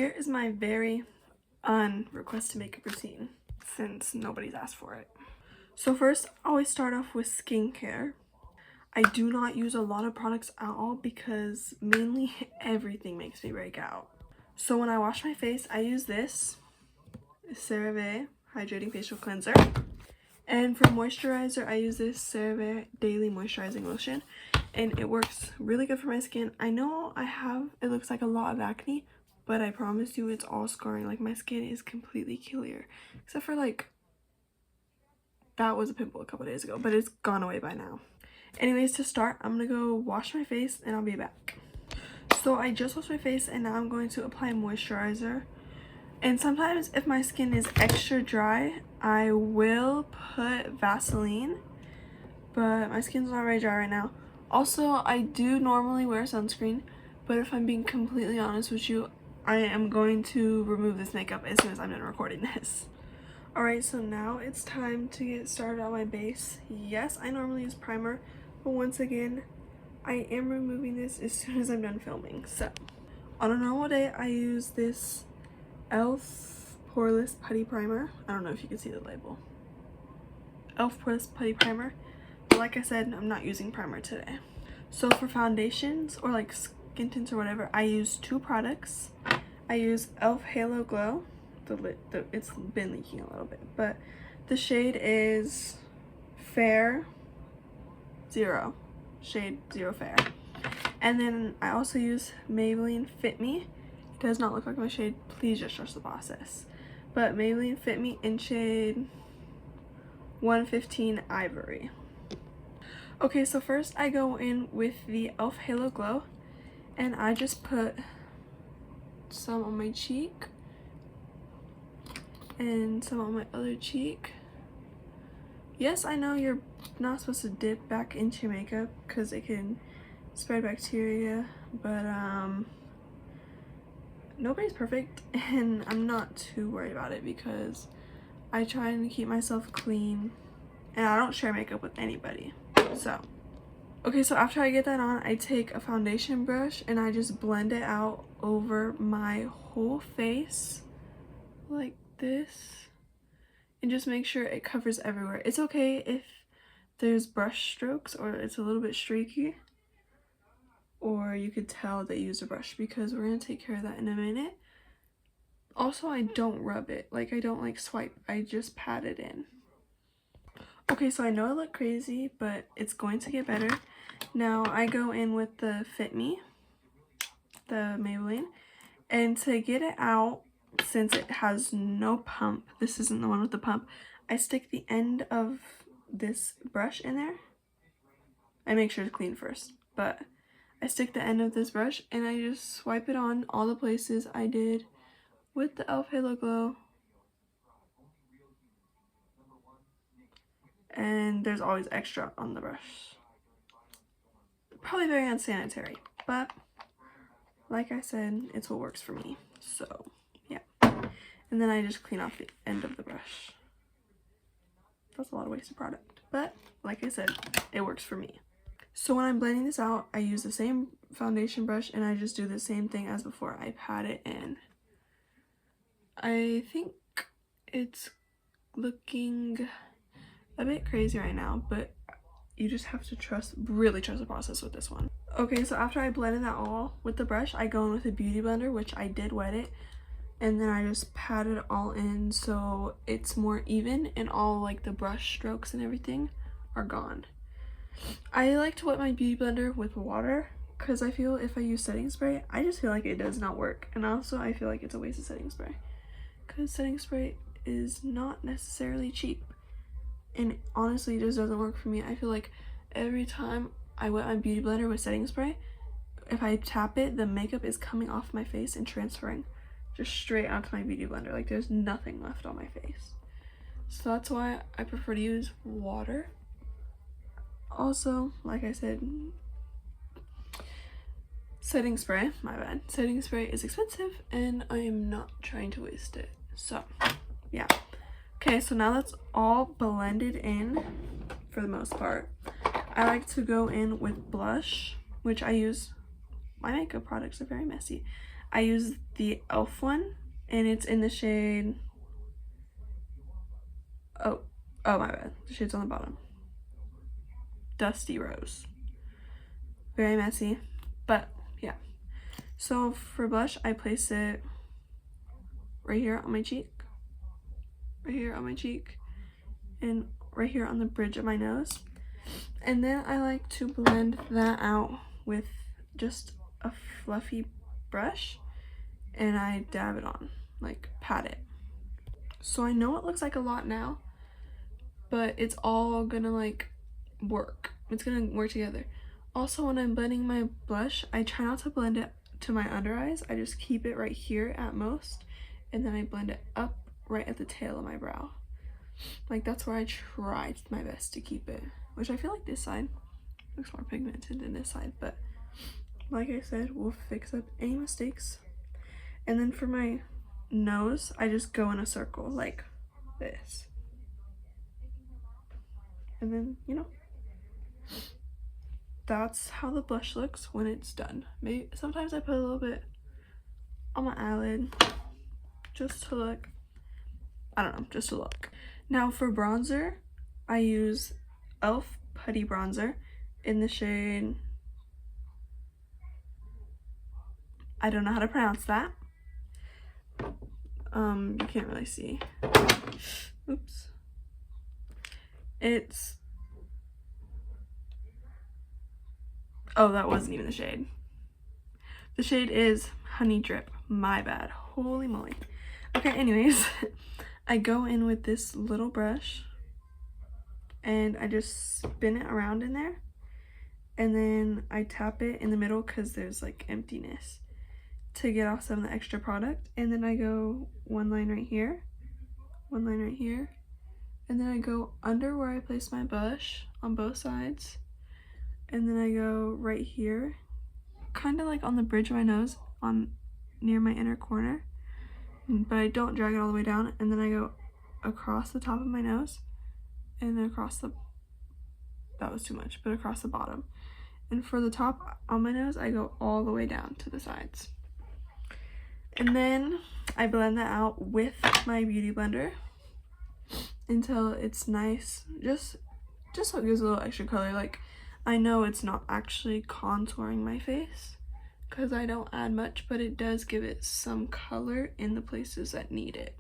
Here is my very unrequested makeup routine since nobody's asked for it. So first, I always start off with skincare. I do not use a lot of products at all because mainly everything makes me break out. So when I wash my face, I use this CeraVe Hydrating Facial Cleanser. And for moisturizer, I use this CeraVe Daily Moisturizing Lotion. And it works really good for my skin. I know it looks like a lot of acne, but I promise you it's all scarring. Like, my skin is completely clear. Except for, like, that was a pimple a couple days ago, but it's gone away by now. Anyways, to start, I'm gonna go wash my face and I'll be back. So I just washed my face and now I'm going to apply moisturizer. And sometimes if my skin is extra dry, I will put Vaseline, but my skin's not very dry right now. Also, I do normally wear sunscreen, but if I'm being completely honest with you, I am going to remove this makeup as soon as I'm done recording this. Alright, so now it's time to get started on my base. Yes, I normally use primer, but once again, I am removing this as soon as I'm done filming. So, on a normal day, I use this e.l.f. Poreless Putty Primer. I don't know if you can see the label. e.l.f. Poreless Putty Primer. But like I said, I'm not using primer today. So for foundations or like skin tints or whatever, I use two products. I use e.l.f. Halo Glow. It's been leaking a little bit, but the shade is Fair Zero. Shade Zero Fair. And then I also use Maybelline Fit Me. It does not look like my shade. Please just trust the process. But Maybelline Fit Me in shade 115 Ivory. Okay, so first I go in with the e.l.f. Halo Glow, and I just put some on my cheek and some on my other cheek. Yes, I know you're not supposed to dip back into your makeup because it can spread bacteria, but nobody's perfect and I'm not too worried about it because I try and keep myself clean and I don't share makeup with anybody. So okay, so after I get that on, I take a foundation brush and I just blend it out over my whole face like this and just make sure it covers everywhere. It's okay if there's brush strokes or it's a little bit streaky, or you could tell that you used a brush because we're gonna take care of that in a minute. Also, I don't rub it, like I don't like swipe, I just pat it in. Okay, so I know I look crazy, but it's going to get better. Now I go in with the Fit Me, the Maybelline, and to get it out, since it has no pump, this isn't the one with the pump, I stick the end of this brush in there. I make sure it's clean first, but I stick the end of this brush and I just swipe it on all the places I did with the e.l.f. Halo Glow. And there's always extra on the brush. Probably very unsanitary, but like I said, it's what works for me. So yeah, and then I just clean off the end of the brush. That's a lot of wasted product, but like I said, it works for me. So when I'm blending this out, I use the same foundation brush and I just do the same thing as before. I pat it in. I think it's looking a bit crazy right now, but you just have to really trust the process with this one. Okay, so after I blended that all with the brush, I go in with a beauty blender, which I did wet it, and then I just pat it all in so it's more even and all like the brush strokes and everything are gone. I like to wet my beauty blender with water because I feel if I use setting spray, I just feel like it does not work, and also I feel like it's a waste of setting spray because setting spray is not necessarily cheap. And honestly, it just doesn't work for me. I feel like every time I wet my beauty blender with setting spray, if I tap it, the makeup is coming off my face and transferring just straight onto my beauty blender. Like, there's nothing left on my face. So that's why I prefer to use water. Also, like I said, setting spray, my bad. Setting spray is expensive and I am not trying to waste it. So, yeah. Okay, so now that's all blended in for the most part. I like to go in with blush, which I use. My makeup products are very messy. I use the e.l.f. one, and it's in the shade, oh my bad, the shade's on the bottom, Dusty Rose. Very messy, but yeah. So for blush, I place it right here on my cheek, right here on my cheek, and right here on the bridge of my nose. And then I like to blend that out with just a fluffy brush, and I dab it on, like pat it. So I know it looks like a lot now, but it's all gonna like work. It's gonna work together. Also, when I'm blending my blush, I try not to blend it to my under eyes. I just keep it right here at most, and then I blend it up right at the tail of my brow. Like, that's where I try my best to keep it, which I feel like this side looks more pigmented than this side, but like I said, we'll fix up any mistakes. And then for my nose, I just go in a circle like this, and then, you know, that's how the blush looks when it's done. Maybe sometimes I put a little bit on my eyelid just to look, I don't know, just to look. Now for bronzer, I use e.l.f. Putty Bronzer in the shade, I don't know how to pronounce that. You can't really see. Oops. It's, oh, that wasn't even the shade. The shade is Honey Drip. My bad. Holy moly. Okay, anyways, I go in with this little brush and I just spin it around in there, and then I tap it in the middle because there's like emptiness to get off some of the extra product. And then I go one line right here, one line right here, and then I go under where I place my blush on both sides, and then I go right here, kind of like on the bridge of my nose, on near my inner corner, but I don't drag it all the way down. And then I go across the top of my nose, and then across the, that was too much, but across the bottom. And for the top on my nose, I go all the way down to the sides. And then I blend that out with my beauty blender until it's nice, just so it gives a little extra color. Like, I know it's not actually contouring my face because I don't add much, but it does give it some color in the places that need it.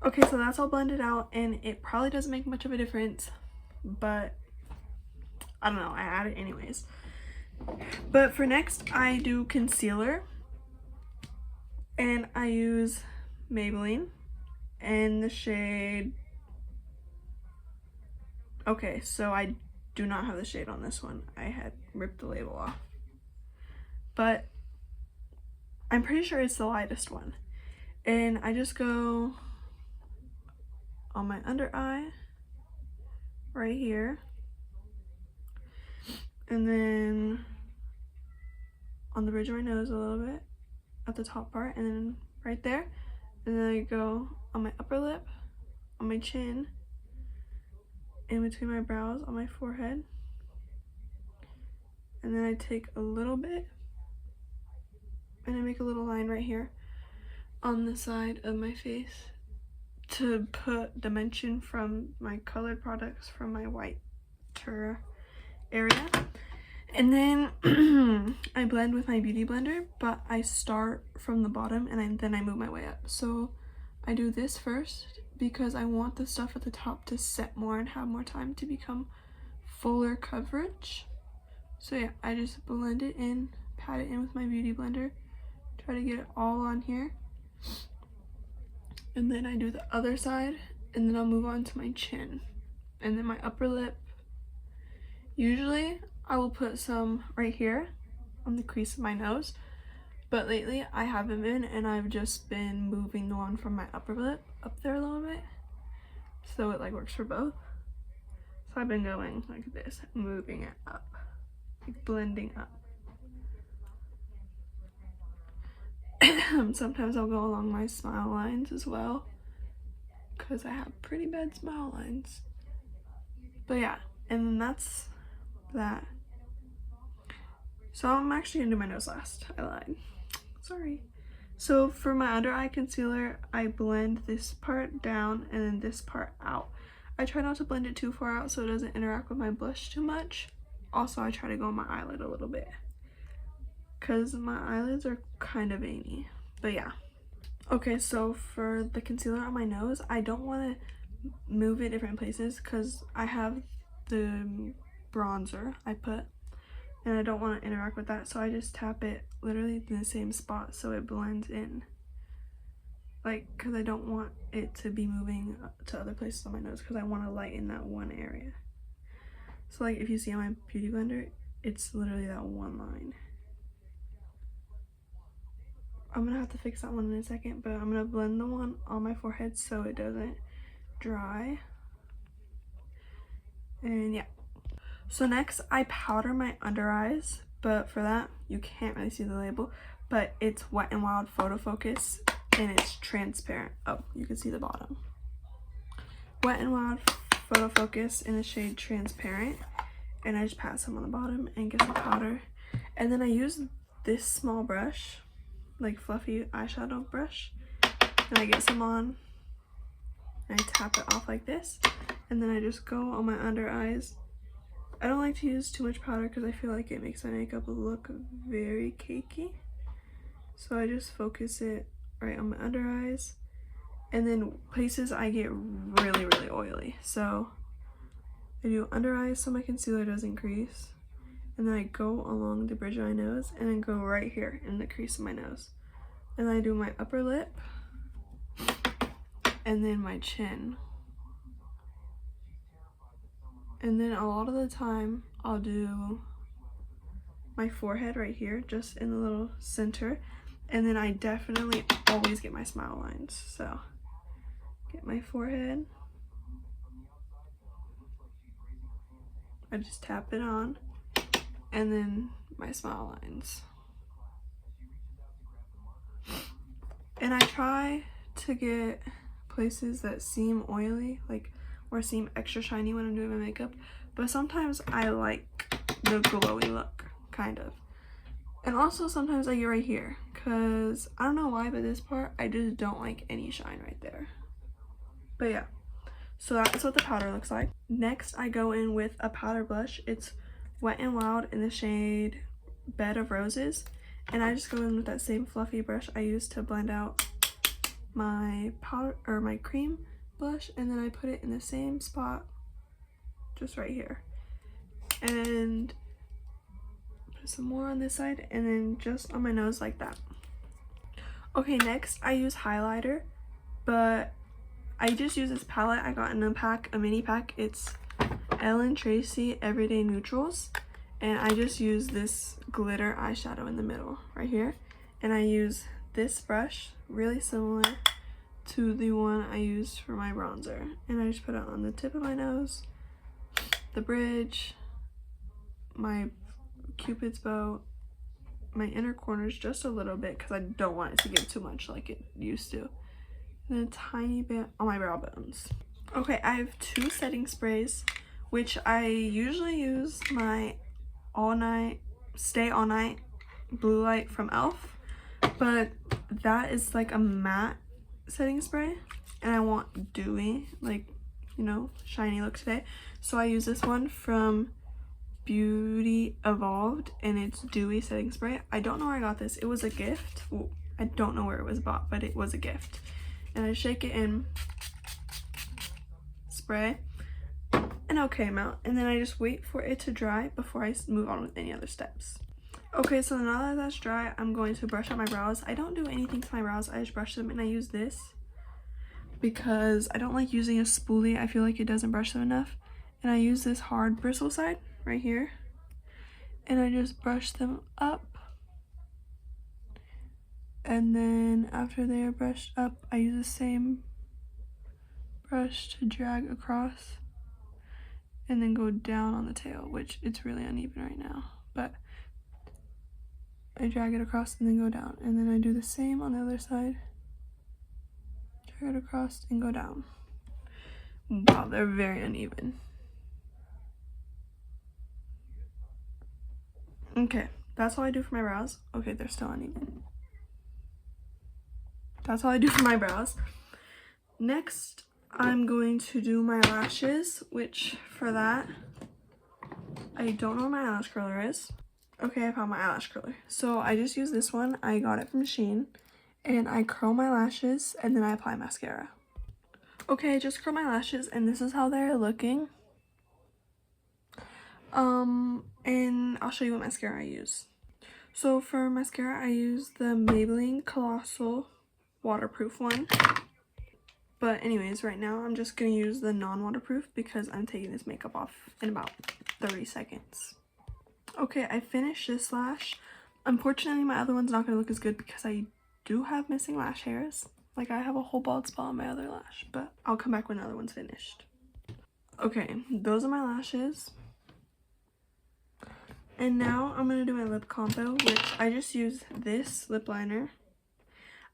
Okay, so that's all blended out, and it probably doesn't make much of a difference, but I don't know, I add it anyways. But for next, I do concealer, and I use Maybelline in the shade, okay, so I do not have the shade on this one. I had ripped the label off, but I'm pretty sure it's the lightest one. And I just go on my under eye right here, and then on the bridge of my nose a little bit at the top part, and then right there, and then I go on my upper lip, on my chin, in between my brows, on my forehead, and then I take a little bit and I make a little line right here on the side of my face to put dimension from my colored products from my whiter area. And then I blend with my beauty blender, but I start from the bottom and then I move my way up. So I do this first because I want the stuff at the top to set more and have more time to become fuller coverage. So yeah, I just blend it in, pat it in with my beauty blender, try to get it all on here. And then I do the other side, and then I'll move on to my chin and then my upper lip. Usually I will put some right here on the crease of my nose, but lately I haven't been, and I've just been moving the one from my upper lip up there a little bit so it like works for both. So I've been going like this, moving it up, like blending up. Sometimes I'll go along my smile lines as well because I have pretty bad smile lines. But yeah, and that's that. So I'm actually gonna do my nose last. I lied. Sorry. So for my under eye concealer, I blend this part down and then this part out. I try not to blend it too far out so it doesn't interact with my blush too much. Also, I try to go on my eyelid a little bit because my eyelids are kind of veiny. But yeah. Okay, so for the concealer on my nose, I don't want to move it different places because I have the bronzer I put and I don't want to interact with that, so I just tap it literally in the same spot so it blends in. Like, because I don't want it to be moving to other places on my nose because I want to lighten that one area. So like if you see on my beauty blender, it's literally that one line. I'm gonna have to fix that one in a second, but I'm gonna blend the one on my forehead so it doesn't dry. And yeah. So next I powder my under eyes, but for that you can't really see the label, but it's Wet n Wild Photo Focus and it's transparent. Oh, you can see the bottom. Wet n Wild Photo Focus in the shade Transparent, and I just pat some on the bottom and get some powder. And then I use this small brush, like fluffy eyeshadow brush, and I get some on and I tap it off like this, and then I just go on my under eyes. I don't like to use too much powder because I feel like it makes my makeup look very cakey, so I just focus it right on my under eyes, and then places I get really oily, so I do under eyes so my concealer doesn't crease, and then I go along the bridge of my nose and then go right here in the crease of my nose, and then I do my upper lip and then my chin, and then a lot of the time I'll do my forehead right here just in the little center, and then I definitely always get my smile lines, so get my forehead, I just tap it on, and then my smile lines. And I try to get places that seem oily, like, or seem extra shiny when I'm doing my makeup, but sometimes I like the glowy look, kind of. And also sometimes I get right here, because I don't know why, but this part I just don't like any shine right there. But yeah, so that's what the powder looks like. Next I go in with a powder blush. It's Wet n Wild in the shade Bed of Roses, and I just go in with that same fluffy brush I used to blend out my powder or my cream blush, and then I put it in the same spot just right here, and put some more on this side, and then just on my nose like that. Okay, next I use highlighter, but I just use this palette I got in a mini pack. It's Ellen Tracy Everyday Neutrals, and I just use this glitter eyeshadow in the middle right here, and I use this brush really similar to the one I used for my bronzer, and I just put it on the tip of my nose, the bridge, my cupid's bow, my inner corners just a little bit because I don't want it to get too much like it used to, and a tiny bit on my brow bones. Okay, I have two setting sprays, which I usually use my Stay All Night Blue Light from e.l.f., but that is like a matte setting spray, and I want dewy, like, you know, shiny look today, so I use this one from Beauty Evolved, and it's dewy setting spray. I don't know where I got this. It was a gift. Well, I don't know where it was bought, but it was a gift. And I shake it in, spray an okay amount, and then I just wait for it to dry before I move on with any other steps. Okay, so now that that's dry, I'm going to brush out my brows. I don't do anything to my brows, I just brush them, and I use this because I don't like using a spoolie. I feel like it doesn't brush them enough, and I use this hard bristle side right here, and I just brush them up, and then after they are brushed up, I use the same brush to drag across and then go down on the tail, which it's really uneven right now, but I drag it across and then go down, and then I do the same on the other side, drag it across and go down. Wow, they're very uneven. Okay, that's all I do for my brows. Okay, they're still uneven. That's all I do for my brows. Next, I'm going to do my lashes, which for that, I don't know what my eyelash curler is. Okay, I found my eyelash curler. So I just use this one. I got it from Shein. And I curl my lashes and then I apply mascara. Okay, I just curl my lashes and this is how they're looking. And I'll show you what mascara I use. So for mascara, I use the Maybelline Colossal waterproof one. But anyways, right now I'm just gonna use the non-waterproof because I'm taking this makeup off in about 30 seconds. Okay, I finished this lash. Unfortunately, my other one's not gonna look as good because I do have missing lash hairs. Like, I have a whole bald spot on my other lash, but I'll come back when the other one's finished. Okay, those are my lashes. And now I'm gonna do my lip combo, which I just use this lip liner.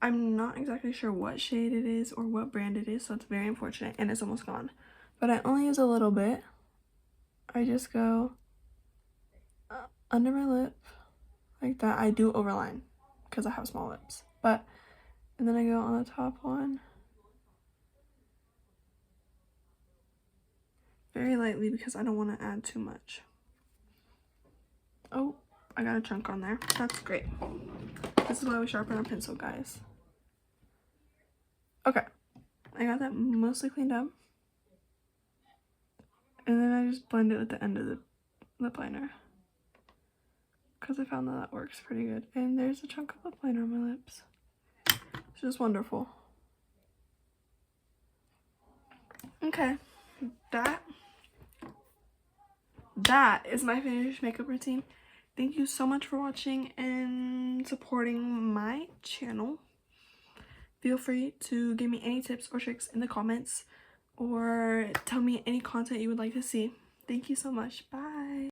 I'm not exactly sure what shade it is or what brand it is, so it's very unfortunate, and it's almost gone. But I only use a little bit. I just go under my lip, like that. I do overline, because I have small lips. And then I go on the top one. Very lightly, because I don't want to add too much. Oh, I got a chunk on there. That's great. This is why we sharpen our pencil, guys. Okay, I got that mostly cleaned up. And then I just blend it with the end of the lip liner, because I found that works pretty good. And there's a chunk of lip liner on my lips. It's just wonderful. Okay, that is my finished makeup routine. Thank you so much for watching and supporting my channel. Feel free to give me any tips or tricks in the comments or tell me any content you would like to see. Thank you so much. Bye.